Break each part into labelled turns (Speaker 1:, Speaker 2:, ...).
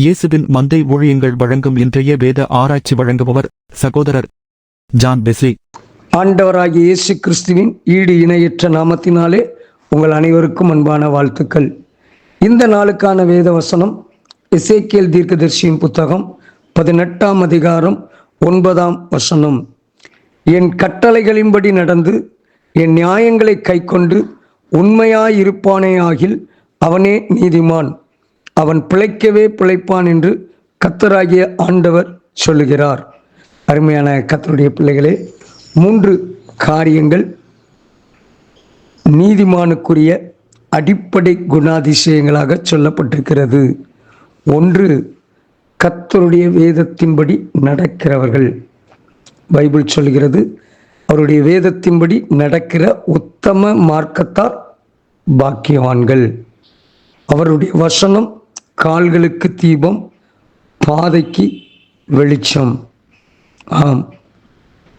Speaker 1: இயேசுவின் மந்தை ஊழியங்கள் வழங்கும் இன்றைய வேத ஆராய்ச்சி வழங்குபவர் சகோதரர் ஜான் பெஸ்லி.
Speaker 2: ஆண்டவராகிய இயேசு கிறிஸ்துவின் ஈடு இணையற்ற நாமத்தினாலே உங்கள் அனைவருக்கும் அன்பான வாழ்த்துக்கள். இந்த நாளுக்கான வேத வசனம் எசேக்கியேல் தீர்க்கதரிசியின் புத்தகம் 18ஆம் அதிகாரம் 9ஆம் வசனம். என் கட்டளைகளின்படி நடந்து என் நியாயங்களை கைக்கொண்டு உண்மையாயிருப்பானேயாகில் அவனே நீதிமான், அவன் பிழைக்கவே பிழைப்பான் என்று கர்த்தராகிய ஆண்டவர் சொல்லுகிறார். அருமையான கர்த்தருடைய பிள்ளைகளே, 3 காரியங்கள் நீதிமானுக்குரிய அடிப்படை குணாதிசயங்களாக சொல்லப்பட்டிருக்கிறது. 1, கர்த்தருடைய வேதத்தின்படி நடக்கிறவர்கள். பைபிள் சொல்கிறது, அவருடைய வேதத்தின்படி நடக்கிற உத்தம மார்க்கத்தார் பாக்கியவான்கள். அவருடைய வசனம் கால்களுக்கு தீபம், பாதைக்கு வெளிச்சம். ஆம்,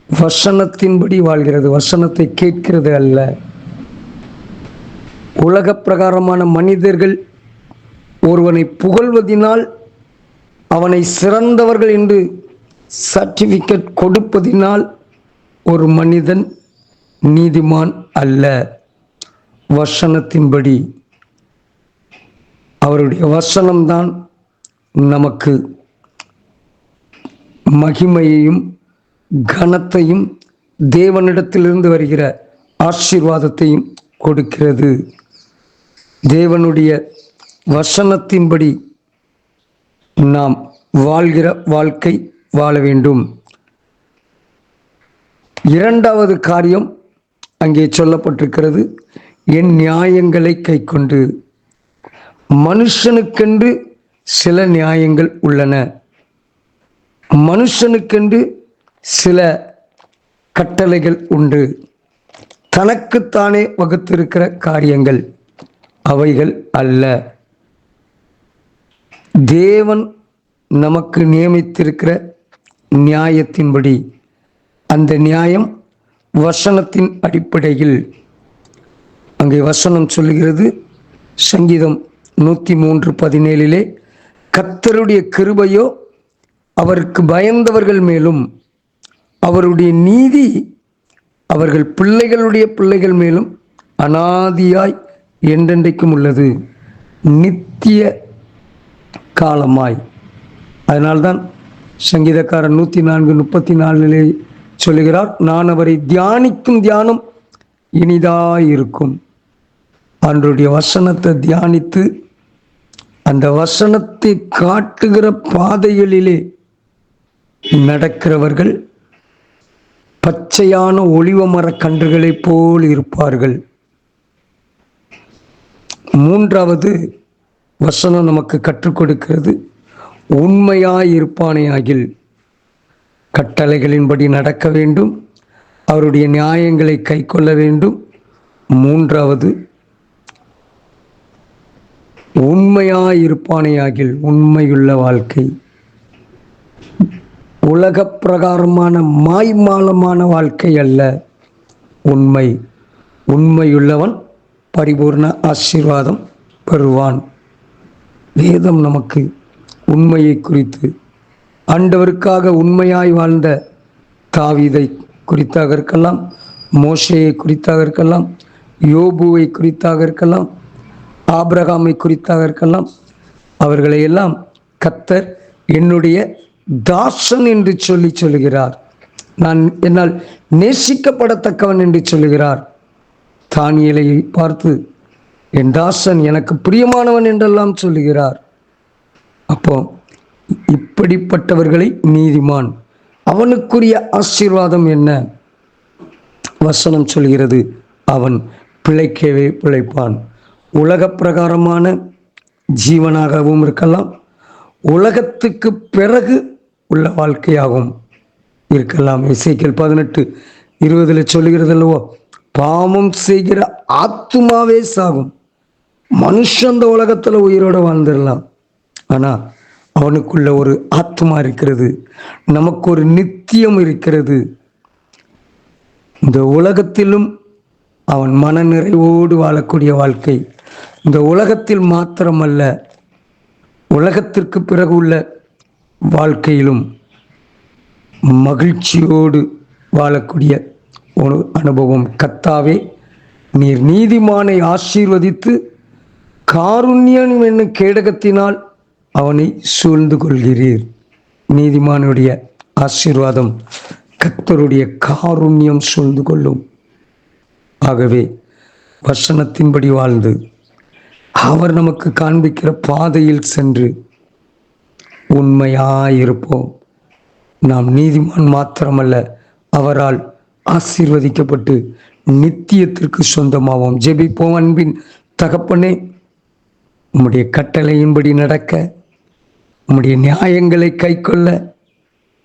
Speaker 2: வசனத்தின்படி வாழ்கிறது, வசனத்தை கேட்கிறது அல்ல. உலக பிரகாரமான மனிதர்கள் ஒருவனை புகழ்வதினால், அவனை சிறந்தவர்கள் என்று சர்டிபிகேட் கொடுப்பதினால் ஒரு மனிதன் நீதிமான் அல்ல. வசனத்தின்படி, அவருடைய வசனம்தான் நமக்கு மகிமையையும் கனத்தையும் தேவனிடத்திலிருந்து வருகிற ஆசீர்வாதத்தையும் கொடுக்கிறது. தேவனுடைய வசனத்தின்படி நாம் வாழ்கிற வாழ்க்கை வாழ வேண்டும். 2வது காரியம் அங்கே சொல்லப்பட்டிருக்கிறது, என் நியாயங்களை கைக்கொண்டு. மனுஷனுக்கென்று சில நியாயங்கள் உள்ளன, மனுஷனுக்கென்று சில கட்டளைகள் உண்டு. தனக்குத்தானே வகுத்திருக்கிற காரியங்கள் அவைகள் அல்ல. தேவன் நமக்கு நியமித்திருக்கிற நியாயத்தின்படி, அந்த நியாயம் வசனத்தின் அடிப்படையில். அங்கே வசனம் சொல்லுகிறது, சங்கீதம் 103:17, கர்த்தருடைய கிருபையோ அவருக்கு பயந்தவர்கள் மேலும், அவருடைய நீதி அவர்கள் பிள்ளைகளுடைய பிள்ளைகள் மேலும் அனாதியாய் என்றென்றைக்கும் உள்ளது, நித்திய காலமாய். அதனால்தான் சங்கீதக்காரன் 104:34 சொல்லுகிறார், நான் அவரை தியானிக்கும் தியானம் இனிதாயிருக்கும். அவருடைய வசனத்தை தியானித்து அந்த வசனத்தை காட்டுகிற பாதைகளிலே நடக்கிறவர்கள் பச்சையான ஒலிவ மர கன்றுகளைப் போல் இருப்பார்கள். 3வது வசனம் நமக்கு கற்றுக் கொடுக்கிறது, உண்மையாயிருப்பானேயாகில். கட்டளைகளின்படி நடக்க வேண்டும், அவருடைய நியாயங்களை கைக்கொள்ள வேண்டும். 3வது, உண்மையாயிருப்பானேயாகில், உண்மையுள்ள வாழ்க்கை. உலக பிரகாரமான மாய்மாலமான வாழ்க்கை அல்ல, உண்மை. உண்மையுள்ளவன் பரிபூர்ண ஆசீர்வாதம் பெறுவான். வேதம் நமக்கு உண்மையை குறித்து, ஆண்டவருக்காக உண்மையாய் வாழ்ந்த தாவீதை குறித்தாக இருக்கலாம், மோசேயை குறித்தாக இருக்கலாம், யோபுவை குறித்தாக இருக்கலாம், ஆபிரகாமை குறித்தாக இருக்கலாம். அவர்களை எல்லாம் கர்த்தர் என்னுடைய தாசன் என்று சொல்லுகிறார். நான் என்னால் நேசிக்கப்படத்தக்கவன் என்று சொல்லுகிறார். தானியேலை பார்த்து என் தாசன், எனக்கு பிரியமானவன் என்றெல்லாம் சொல்லுகிறார். அப்போ இப்படிப்பட்டவர்களை நீதிமான். அவனுக்குரிய ஆசீர்வாதம் என்ன? வசனம் சொல்கிறது, அவன் பிழைக்கவே பிழைப்பான். உலக பிரகாரமான ஜீவனாகவும் இருக்கலாம், உலகத்துக்கு பிறகு உள்ள வாழ்க்கையாகவும் இருக்கலாம். எசேக்கியேல் 18:20 சொல்லுகிறது அல்லவோ, பாவம் செய்கிற ஆத்துமாவே சாகும். மனுஷன் இந்த உலகத்துல உயிரோட வாழ்ந்துடலாம், ஆனா அவனுக்குள்ள ஒரு ஆத்மா இருக்கிறது, நமக்கு ஒரு நித்தியம் இருக்கிறது. இந்த உலகத்திலும் அவன் மன நிறைவோடு வாழக்கூடிய வாழ்க்கை. இந்த உலகத்தில் மாத்திரமல்ல, உலகத்திற்கு பிறகு உள்ள வாழ்க்கையிலும் மகிழ்ச்சியோடு வாழக்கூடிய ஒரு அனுபவம். கர்த்தாவே, நீர் நீதிமானை ஆசீர்வதித்து காருண்யம் என்னும் கேடகத்தினால் அவனை சூழ்ந்து கொள்கிறீர். நீதிமானுடைய ஆசீர்வாதம் கர்த்தருடைய காருண்யம் சூழ்ந்து கொள்ளும். ஆகவே வசனத்தின்படி வாழ்ந்து அவர் நமக்கு காண்பிக்கிற பாதையில் சென்று உண்மையாயிருப்போம். நாம் நீதிமான் மாத்திரமல்ல, அவரால் ஆசீர்வதிக்கப்பட்டு நித்தியத்திற்கு சொந்தமாவோம். ஜெபிப்போம். அன்பின் தகப்பனே, உம்முடைய கட்டளையின்படி நடக்க, உம்முடைய நியாயங்களை கைக்கொள்ள,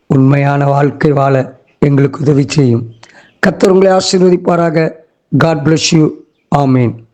Speaker 2: உண்மையான வாழ்க்கை வாழ எங்களுக்கு உதவி செய்யும். கர்த்தர் உங்களை ஆசீர்வதிப்பாராக. God bless you. Amen.